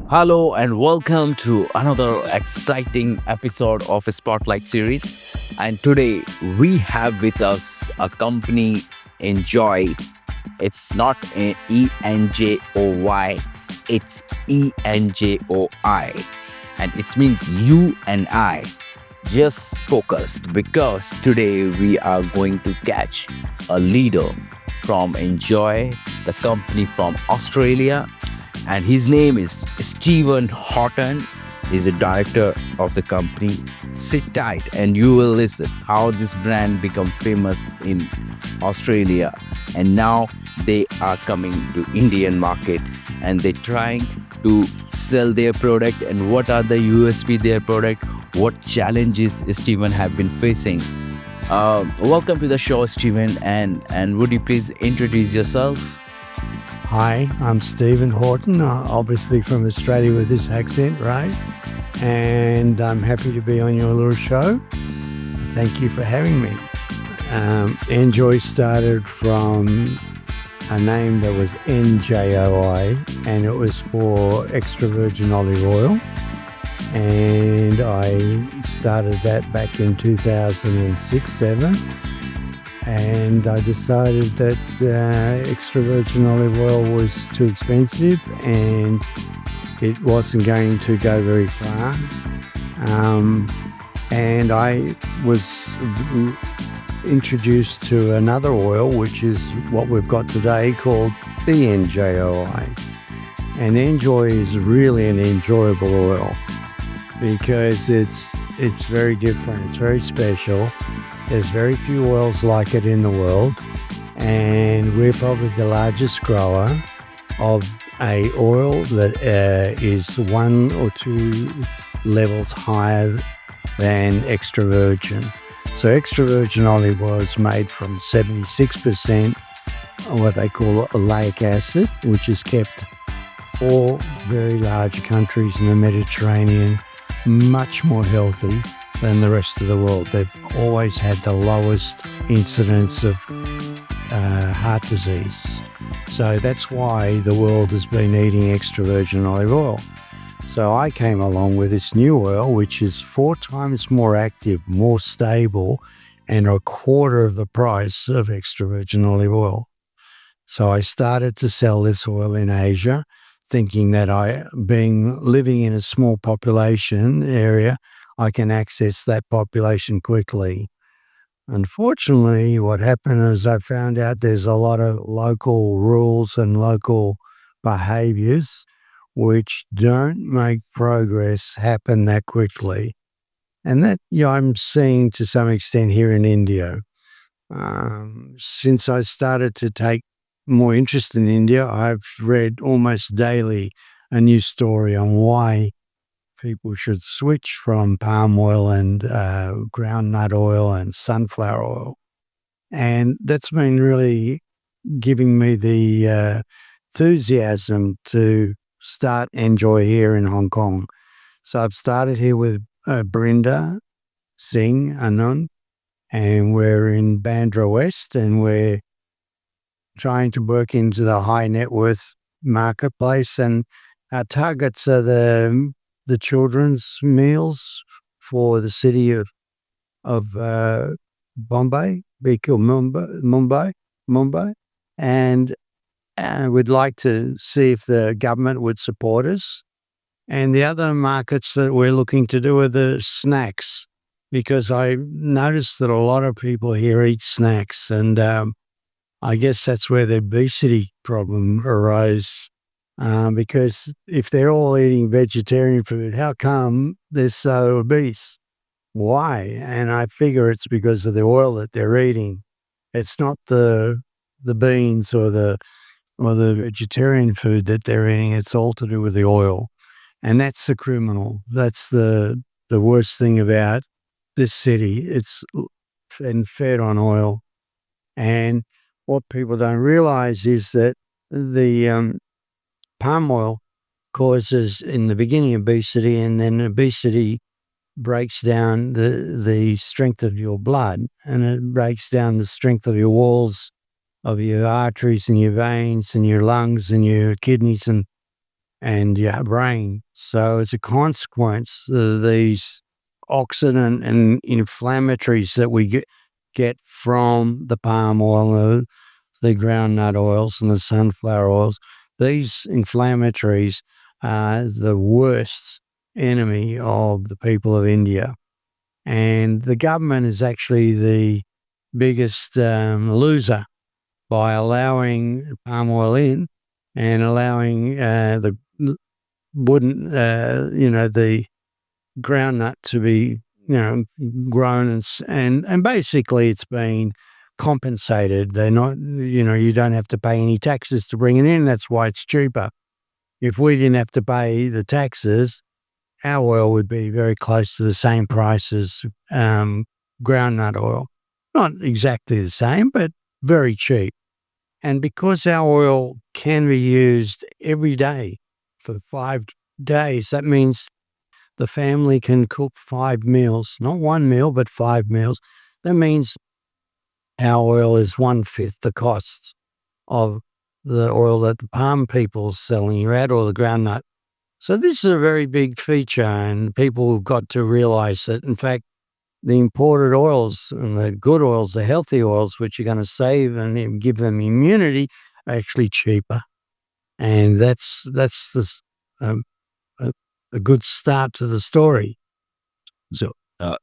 Hello and welcome to another exciting episode of a Spotlight series. And today we have with us a company, Enjoi. It's not Enjoi, it's Enjoi. And it means you and I. Just focused because today we are going to catch a leader from Enjoy, the company from Australia, and his name is Steven Horton. He's the director of the company. Sit tight and you will listen how this brand become famous in Australia, and now they are coming to Indian market and they're trying to sell their product, and what are the USP their product, what challenges Steven have been facing. Welcome to the show, Steven, and would you please introduce yourself? Hi, I'm Steven Horton, obviously from Australia with this accent, right? And I'm happy to be on your little show. Thank you for having me. Enjoy started from a name that was NJOI, and it was for extra virgin olive oil. And I started that back in 2006-7. And I decided that extra virgin olive oil was too expensive and it wasn't going to go very far. And I was introduced to another oil, which is what we've got today, called the NJOI. And Enjoy is really an enjoyable oil because it's very different, it's very special. There's very few oils like it in the world, and we're probably the largest grower of a oil that is 1 or 2 levels higher than extra virgin. So extra virgin olive oil is made from 76% what they call oleic acid, which is kept for very large countries in the Mediterranean much more healthy than the rest of the world. They've always had the lowest incidence of heart disease. So that's why the world has been eating extra virgin olive oil. So I came along with this new oil, which is 4 times more active, more stable, and a quarter of the price of extra virgin olive oil. So I started to sell this oil in Asia, thinking that living in a small population area, I can access that population quickly. Unfortunately, what happened is I found out there's a lot of local rules and local behaviors which don't make progress happen that quickly. And that I'm seeing to some extent here in India. Since I started to take more interest in India, I've read almost daily a new story on why people should switch from palm oil and groundnut oil and sunflower oil. And that's been really giving me the enthusiasm to start Enjoy here in Hong Kong. So I've started here with Brinda Singh Anand, and we're in Bandra West, and we're trying to work into the high net worth marketplace. And our targets are the children's meals for the city of Bombay, Mumbai, and we'd like to see if the government would support us. And the other markets that we're looking to do are the snacks, because I noticed that a lot of people here eat snacks, and I guess that's where the obesity problem arose. Because if they're all eating vegetarian food, how come they're so obese? Why? And I figure it's because of the oil that they're eating. It's not the beans or the vegetarian food that they're eating. It's all to do with the oil. And that's the criminal. That's the worst thing about this city. It's fed on oil. And what people don't realize is that the palm oil causes, in the beginning, obesity, and then obesity breaks down the strength of your blood, and it breaks down the strength of your walls, of your arteries and your veins and your lungs and your kidneys, and and your brain. So it's a consequence of these oxidant and inflammatories that we get from the palm oil, the groundnut oils, and the sunflower oils. These inflammatories are the worst enemy of the people of India. And the government is actually the biggest loser by allowing palm oil in and allowing the wooden, the groundnut to be, grown and basically it's been compensated. They're not, you don't have to pay any taxes to bring it in. That's why it's cheaper. If we didn't have to pay the taxes, our oil would be very close to the same price as groundnut oil. Not exactly the same, but very cheap. And because our oil can be used every day for 5 days, that means the family can cook 5 meals, not one meal, but 5 meals. That means our oil is 1/5 the cost of the oil that the palm people are selling you at, or the groundnut. So this is a very big feature, and people have got to realize that, in fact, the imported oils and the good oils, the healthy oils, which are going to save and give them immunity, are actually cheaper. And that's this, a, a good start to the story. So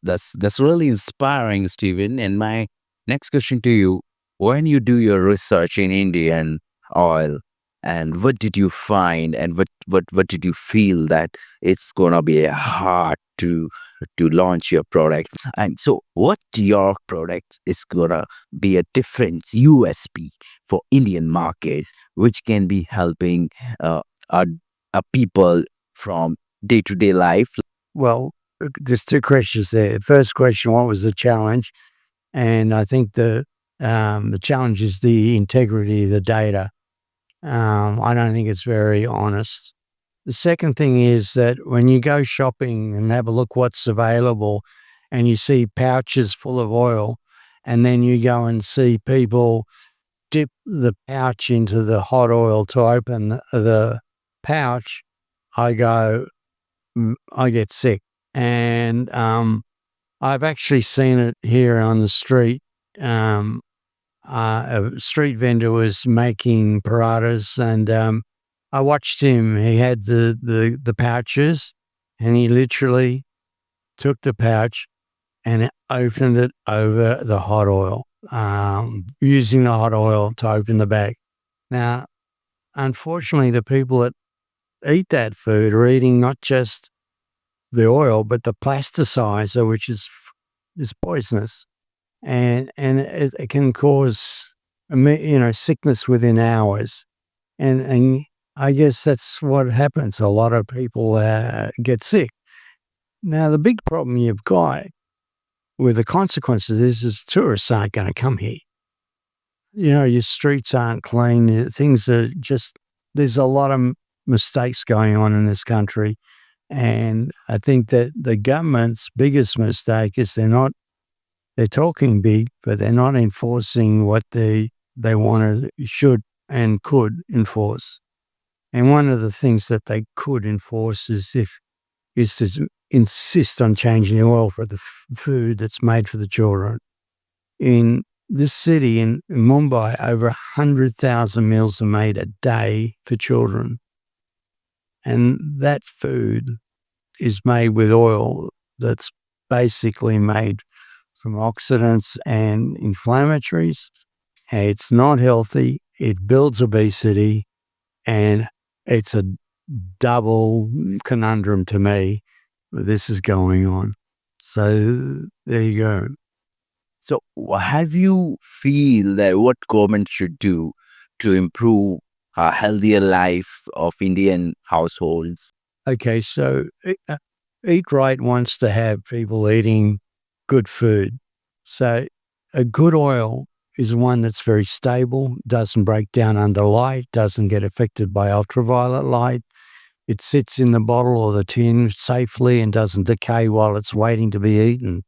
that's really inspiring, Stephen. And my next question to you: when you do your research in Indian oil, and what did you find, and what did you feel that it's gonna be hard to launch your product? And so, what your product is gonna be a different USP for Indian market, which can be helping uh, our, our people from day to day life. Well, there's two questions there. First question, what was the challenge? And I think the challenge is the integrity of the data. I don't think it's very honest. The second thing is that when you go shopping and have a look what's available, and you see pouches full of oil, and then you go and see people dip the pouch into the hot oil to open the pouch, I go, I get sick. And I've actually seen it here on the street. A street vendor was making paratas, and I watched him. He had the pouches, and he literally took the pouch and opened it over the hot oil, using the hot oil to open the bag. Now, unfortunately, the people that eat that food are eating not just the oil, but the plasticizer, which is poisonous, and it can cause sickness within hours, and I guess that's what happens. A lot of people get sick. Now, the big problem you've got with the consequences is tourists aren't going to come here. Your streets aren't clean. Things are just, there's a lot of mistakes going on in this country. And I think that the government's biggest mistake is they're talking big, but they're not enforcing what they want to, should and could enforce. And one of the things that they could enforce is to insist on changing the oil for the food that's made for the children. In this city, in Mumbai, over 100,000 meals are made a day for children. And that food is made with oil that's basically made from oxidants and inflammatories. It's not healthy. It builds obesity, and it's a double conundrum to me. This is going on. So there you go. So, have you feel that what government should do to improve a healthier life of Indian households? Okay, so Eat Right wants to have people eating good food. So a good oil is one that's very stable, doesn't break down under light, doesn't get affected by ultraviolet light. It sits in the bottle or the tin safely and doesn't decay while it's waiting to be eaten.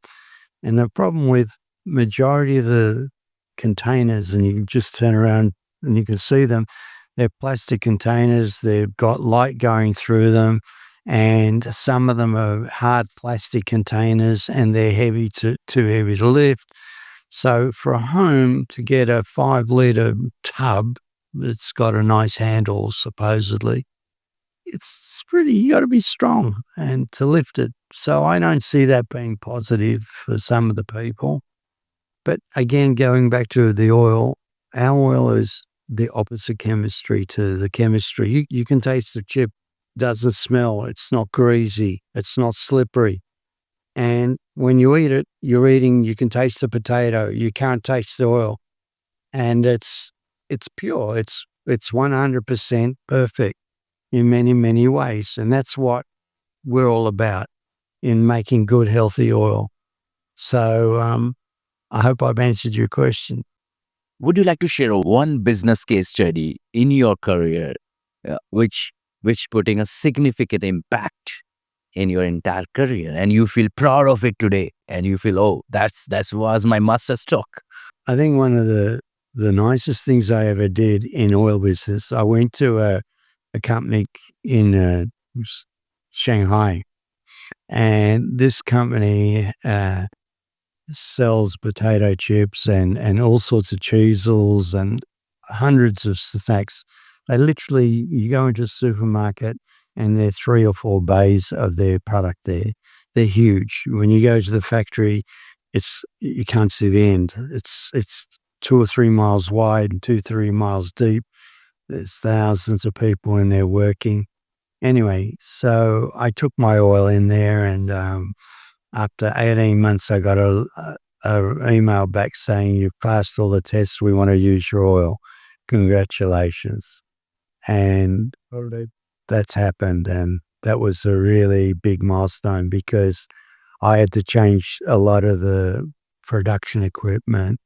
And the problem with majority of the containers, and you can just turn around and you can see them, They're plastic containers. They've got light going through them, and some of them are hard plastic containers, and they're too heavy to lift. So for a home to get a 5 litre tub that's got a nice handle, supposedly, it's pretty, you got to be strong and to lift it. So I don't see that being positive for some of the people. But again, going back to the oil, our oil is the opposite chemistry to the chemistry. You can taste the chip, doesn't smell, it's not greasy, it's not slippery. And when you eat it, you can taste the potato, you can't taste the oil. And it's pure, it's 100% perfect in many, many ways. And that's what we're all about in making good, healthy oil. So I hope I've answered your question. Would you like to share one business case study in your career, which putting a significant impact in your entire career, and you feel proud of it today, and you feel, oh, that was my master stroke? I think one of the nicest things I ever did in oil business, I went to a company in Shanghai, and this company sells potato chips and all sorts of cheesels and hundreds of snacks. They literally, you go into a supermarket and there are 3 or 4 bays of their product there. They're huge. When you go to the factory, you can't see the end. It's 2 or 3 miles wide and 2, 3 miles deep. There's thousands of people in there working. Anyway, so I took my oil in there, and after 18 months, I got a email back saying, "You've passed all the tests. We want to use your oil. Congratulations." And that's happened. And that was a really big milestone because I had to change a lot of the production equipment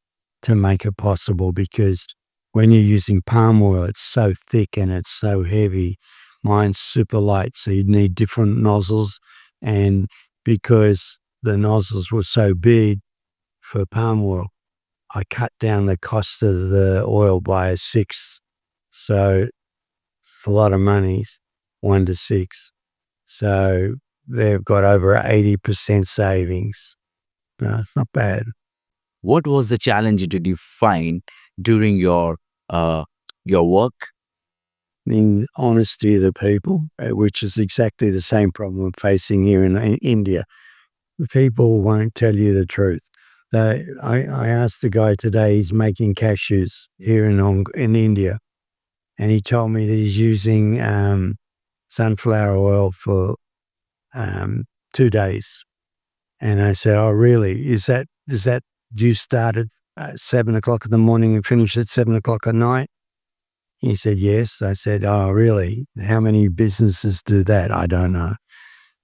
to make it possible, because when you're using palm oil, it's so thick and it's so heavy. Mine's super light, so you'd need different nozzles. And because the nozzles were so big for palm oil, I cut down the cost of the oil by a sixth. So it's a lot of money, 1 to 6. So they've got over 80% savings. No, it's not bad. What was the challenge did you find during your work? The honesty of the people, which is exactly the same problem I'm facing here in India. People won't tell you the truth. I asked the guy today, he's making cashews here in India, and he told me that he's using sunflower oil for 2 days. And I said, "Oh, really? Is that do you start at 7 o'clock in the morning and finish at 7 o'clock at night?" He said, "Yes." I said, "Oh, really? How many businesses do that?" "I don't know."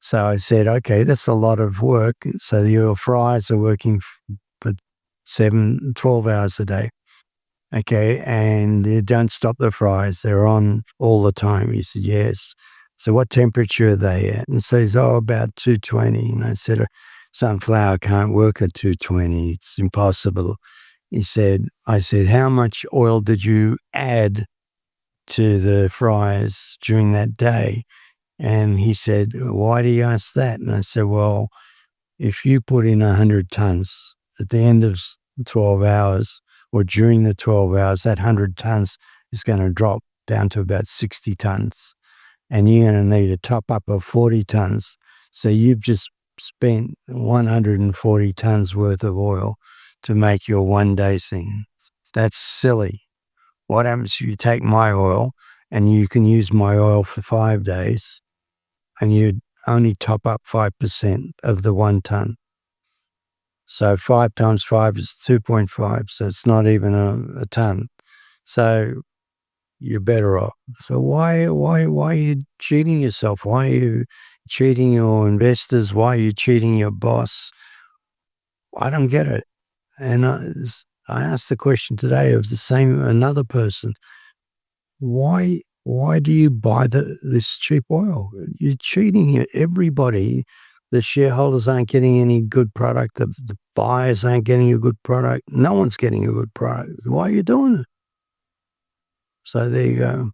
So I said, "Okay, that's a lot of work." So your fryers are working for 12 hours a day. "Okay, and you don't stop the fryers. They're on all the time." He said, "Yes." "So what temperature are they at?" And so he's, "Oh, about 220. And I said, "Sunflower can't work at 220. It's impossible." I said, "How much oil did you add to the fryers during that day?" And he said, "Why do you ask that?" And I said, "Well, if you put in 100 tons at the end of 12 hours or during the 12 hours, that 100 tons is going to drop down to about 60 tons. And you're going to need a top up of 40 tons. So you've just spent 140 tons worth of oil to make your 1 day thing. That's silly. What happens if you take my oil and you can use my oil for 5 days and you only top up 5% of the 1 ton? So 5 times 5 is 2.5. So it's not even a ton. So you're better off. So why are you cheating yourself? Why are you cheating your investors? Why are you cheating your boss? I don't get it. And I asked the question today of another person. Why do you buy this cheap oil? You're cheating everybody. The shareholders aren't getting any good product. The buyers aren't getting a good product. No one's getting a good product. Why are you doing it? So there you go.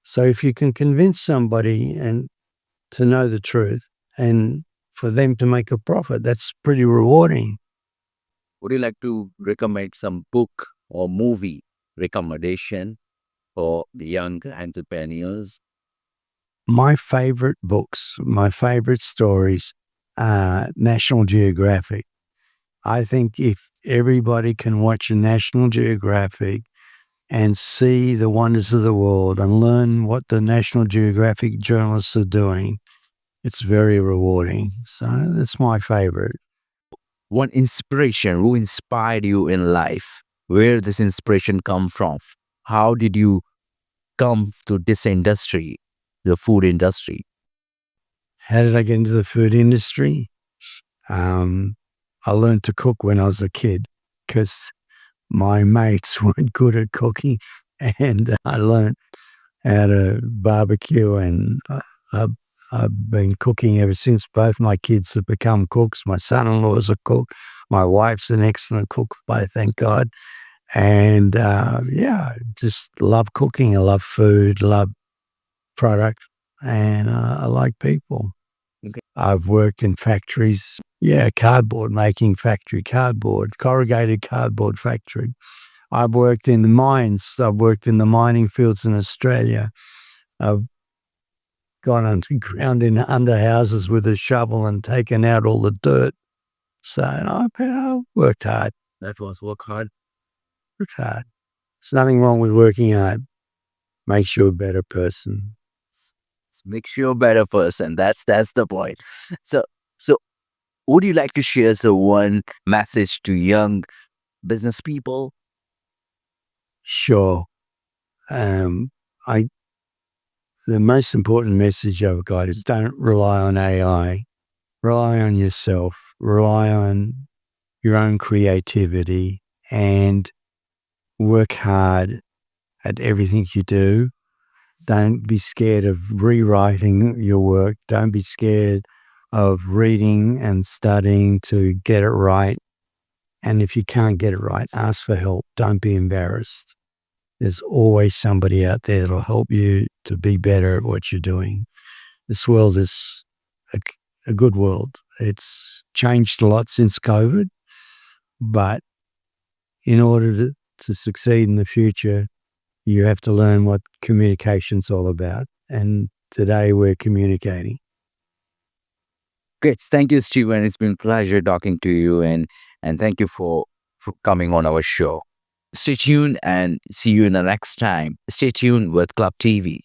So if you can convince somebody and to know the truth and for them to make a profit, that's pretty rewarding. Would you like to recommend some book or movie recommendation for the young entrepreneurs? My favorite books, my favorite stories are National Geographic. I think if everybody can watch a National Geographic and see the wonders of the world and learn what the National Geographic journalists are doing, it's very rewarding. So that's my favorite. One inspiration who inspired you in life? Where this inspiration come from? How did you come to this industry, the food industry? How did I get into the food industry? Um, I learned to cook when I was a kid because my mates weren't good at cooking, and I learned how to barbecue, and I've, I've been cooking ever since. Both my kids have become cooks. My son-in-law is a cook. My wife's an excellent cook, thank God. And yeah, just love cooking. I love food, love product, and I like people. Okay. I've worked in factories. Yeah, cardboard making factory, cardboard, corrugated cardboard factory. I've worked in the mines. I've worked in the mining fields in Australia. I've gone underground in under houses with a shovel and taken out all the dirt. So I worked hard, That was work hard. worked hard. There's nothing wrong with working hard. Makes you a better person. Makes you a better person. That's the point. So so would you like to share so one message to young business people? Sure. Um, I the most important message I've got is don't rely on AI. Rely on yourself. Rely on your own creativity and work hard at everything you do. Don't be scared of rewriting your work. Don't be scared of reading and studying to get it right. And if you can't get it right, ask for help. Don't be embarrassed. There's always somebody out there that'll help you to be better at what you're doing. This world is a, a good world. It's changed a lot since COVID, but in order to succeed in the future, you have to learn what communication's all about. And today we're communicating. Great. Thank you, Steven. It's been a pleasure talking to you and thank you for coming on our show. Stay tuned and see you in the next time. Stay tuned with Club TV.